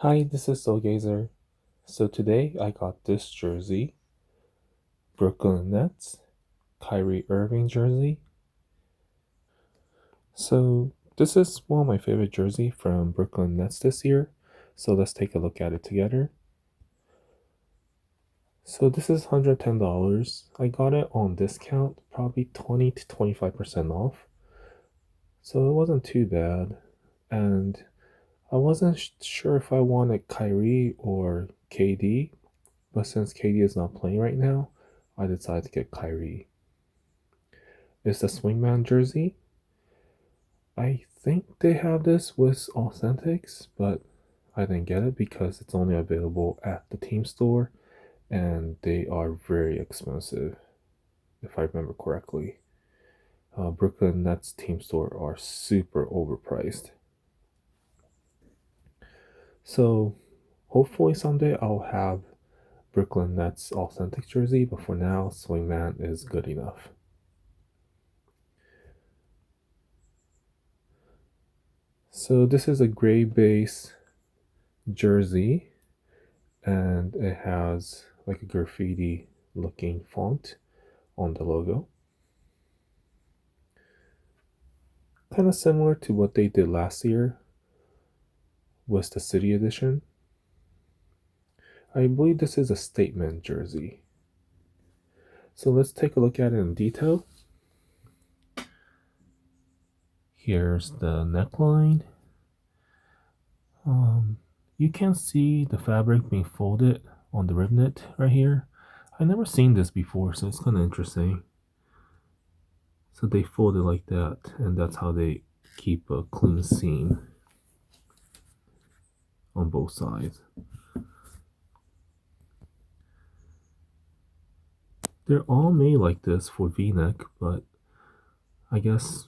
Hi, this is Soulgazer. So today I got this jersey, Brooklyn Nets, Kyrie Irving jersey. So this is one of my favorite jersey from Brooklyn Nets this year. So let's take a look at it together. So this is $110. I got it on discount, probably 20 to 25% off. So it wasn't too bad. And I wasn't sure if I wanted Kyrie or KD, but since KD is not playing right now, I decided to get Kyrie. It's the Swingman jersey. I think they have this with Authentics, but I didn't get it because it's only available at the team store and they are very expensive, if I remember correctly. Brooklyn Nets team store are super overpriced. So hopefully someday I'll have Brooklyn Nets authentic jersey, but for now, Swingman is good enough. So this is a gray base jersey and it has like a graffiti looking font on the logo. Kind of similar to what they did last year was the city edition. I believe this is a statement jersey. So let's take a look at it in detail. Here's the neckline. You can see the fabric being folded on the ribnet right here. I've never seen this before, so it's kind of interesting. So they fold it like that, and that's how they keep a clean seam on both sides. They're all made like this for V-neck, but I guess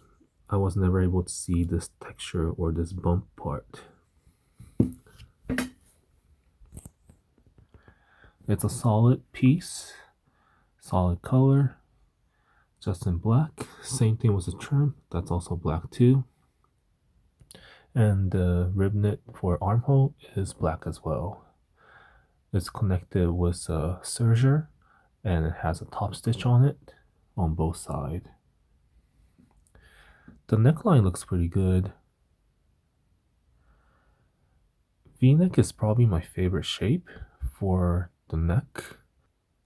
I was never able to see this texture or this bump part. It's a solid piece, solid color, just in black. Same thing with the trim, that's also black too. And the ribnet for armhole is black as well. It's connected with a serger and it has a top stitch on it on both sides. The neckline looks pretty good. V-neck is probably my favorite shape for the neck,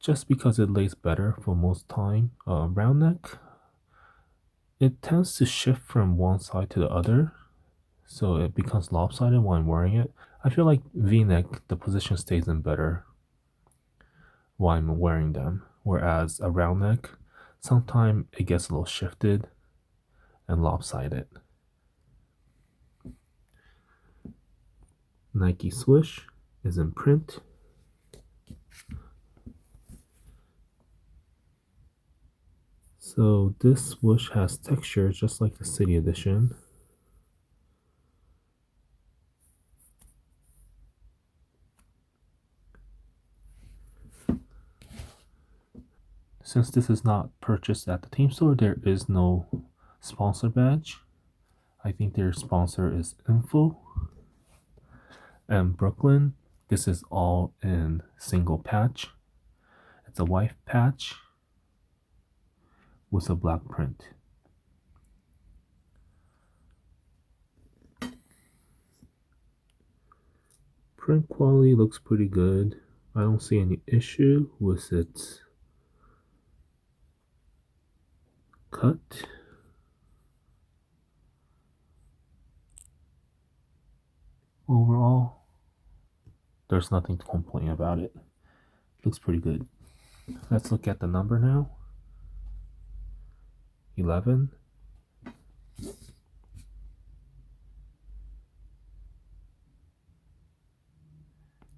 just because it lays better for most time. Round neck, it tends to shift from one side to the other, so it becomes lopsided when I'm wearing it. I feel like V-neck, the position stays in better while I'm wearing them, whereas a round neck, sometimes it gets a little shifted and lopsided. Nike swoosh is in print. So this swoosh has texture just like the city edition. Since this is not purchased at the team store, there is no sponsor badge. I think their sponsor is Info. And Brooklyn, this is all in single patch. It's a white patch with a black print. Print quality looks pretty good. I don't see any issue with its cut. Overall, there's nothing to complain about it. Looks pretty good. Let's look at the number now. 11.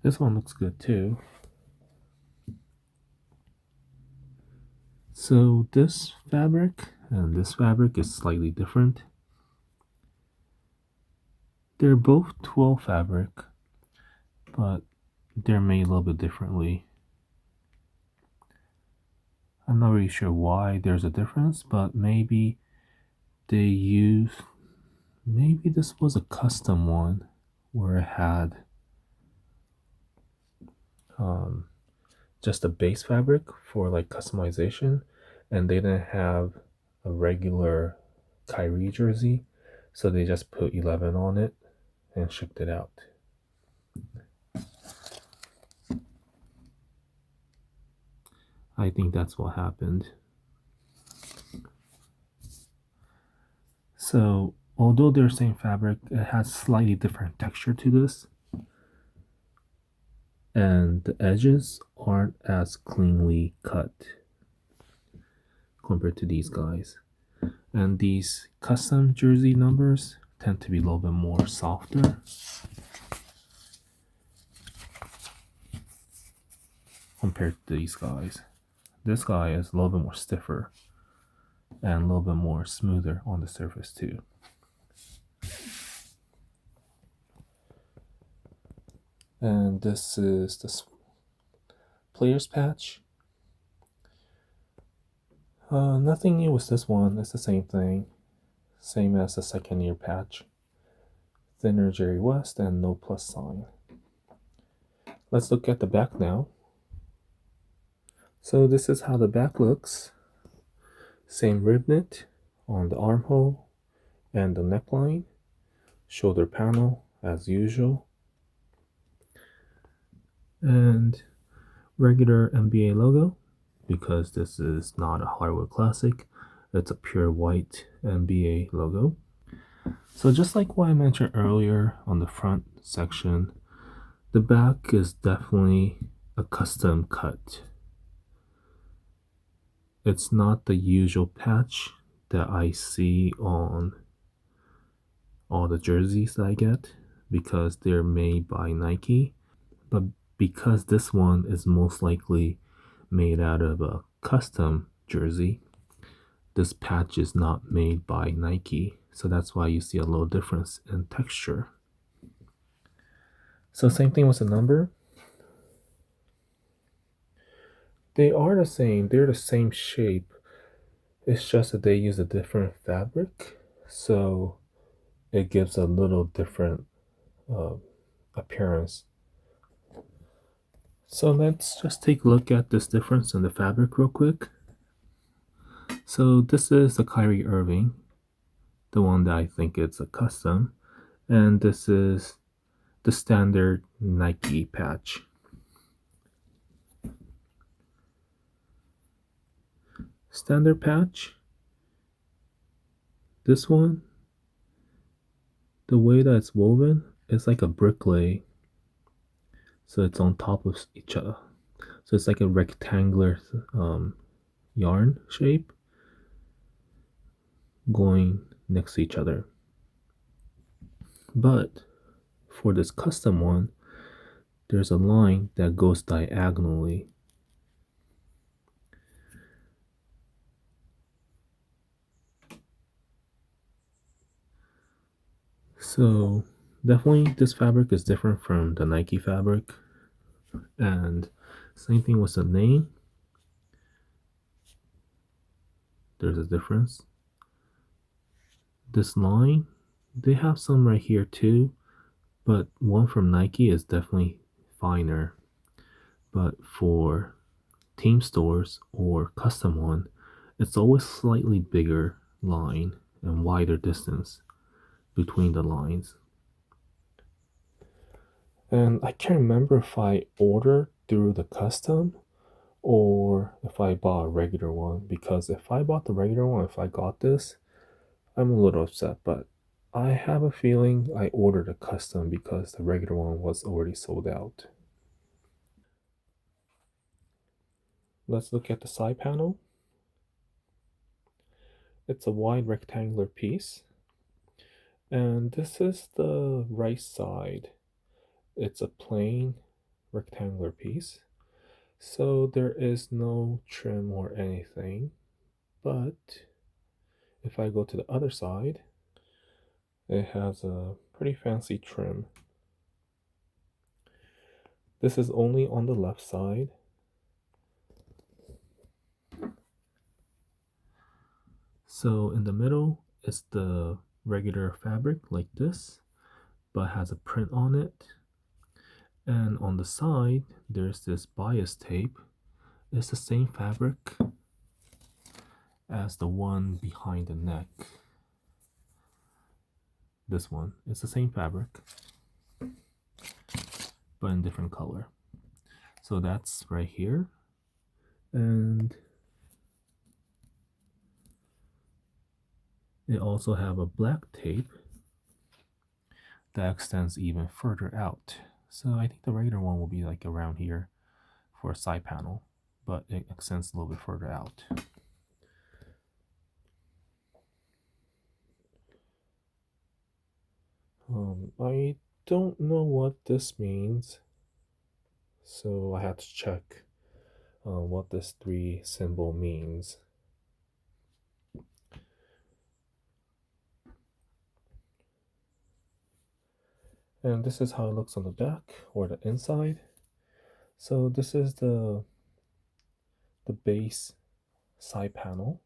This one looks good too. So this fabric and this fabric is slightly different. They're both twill fabric, but they're made a little bit differently. I'm not really sure why there's a difference, but maybe maybe this was a custom one where it had just a base fabric for like customization, and they didn't have a regular Kyrie jersey, so they just put 11 on it and shipped it out. I think that's what happened. So, although they're same fabric, it has slightly different texture to this, and the edges aren't as cleanly cut compared to these guys. And these custom jersey numbers tend to be a little bit more softer compared to these guys. This guy is a little bit more stiffer and a little bit more smoother on the surface too. And this is the player's patch. Nothing new with this one. It's the same thing. Same as the second year patch. Thinner Jerry West and no plus sign. Let's look at the back now. So this is how the back looks. Same rib knit on the armhole and the neckline. Shoulder panel as usual. And regular NBA logo, because this is not a hardwood classic. It's a pure white NBA logo. So just like what I mentioned earlier on the front section, the back is definitely a custom cut. It's not the usual patch that I see on all the jerseys that I get because they're made by Nike. But because this one is most likely made out of a custom jersey, this patch is not made by Nike. So that's why you see a little difference in texture. So same thing with the number. They are the same. They're the same shape. It's just that they use a different fabric. So it gives a little different appearance. So let's just take a look at this difference in the fabric real quick. So this is the Kyrie Irving, the one that I think it's a custom, and this is the standard Nike patch. Standard patch, this one, the way that it's woven, it's like a bricklay. So it's on top of each other. So it's like a rectangular yarn shape going next to each other. But for this custom one, there's a line that goes diagonally. So definitely this fabric is different from the Nike fabric. And same thing with the name. There's a difference. This line, they have some right here too, but one from Nike is definitely finer. But for team stores or custom one, it's always slightly bigger line and wider distance between the lines. And I can't remember if I ordered through the custom or if I bought a regular one, because if I bought the regular one, if I got this, I'm a little upset, but I have a feeling I ordered a custom because the regular one was already sold out. Let's look at the side panel. It's a wide rectangular piece, and this is the right side. It's a plain rectangular piece, so there is no trim or anything. But if I go to the other side, it has a pretty fancy trim. This is only on the left side. So in the middle is the regular fabric like this, but has a print on it. And on the side, there's this bias tape. It's the same fabric as the one behind the neck. This one, it's the same fabric, but in different color. So that's right here. And it also have a black tape that extends even further out. So I think the regular one will be like around here for a side panel, but it extends a little bit further out. I don't know what this means, so I had to check what this 3 symbol means. And this is how it looks on the back or the inside. So this is the base side panel.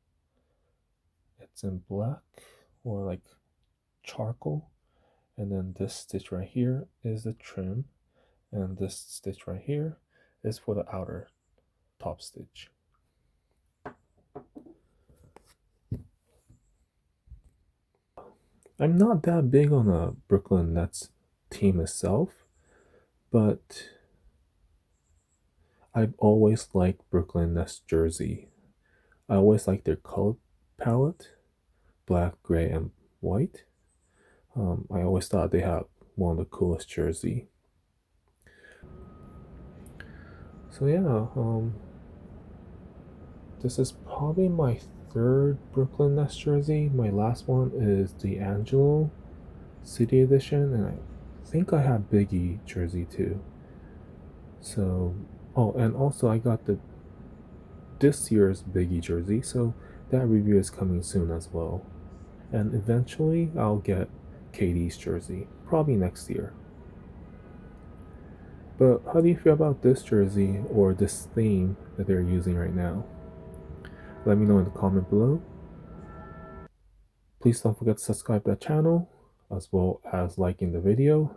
It's in black or like charcoal. And then this stitch right here is the trim. And this stitch right here is for the outer top stitch. I'm not that big on the Brooklyn Nets team itself, but I've always liked Brooklyn Nets jersey. I always like their color palette, black, gray, and white. I always thought they had one of the coolest jersey. So yeah, this is probably my 3rd Brooklyn Nets jersey. My last one is the Angelo City Edition, and I think I have Biggie jersey too. So, oh, and also I got this year's Biggie jersey, so that review is coming soon as well. And eventually I'll get KD's jersey, probably next year. But how do you feel about this jersey or this theme that they're using right now? Let me know in the comment below. Please don't forget to subscribe to the channel as well as liking the video.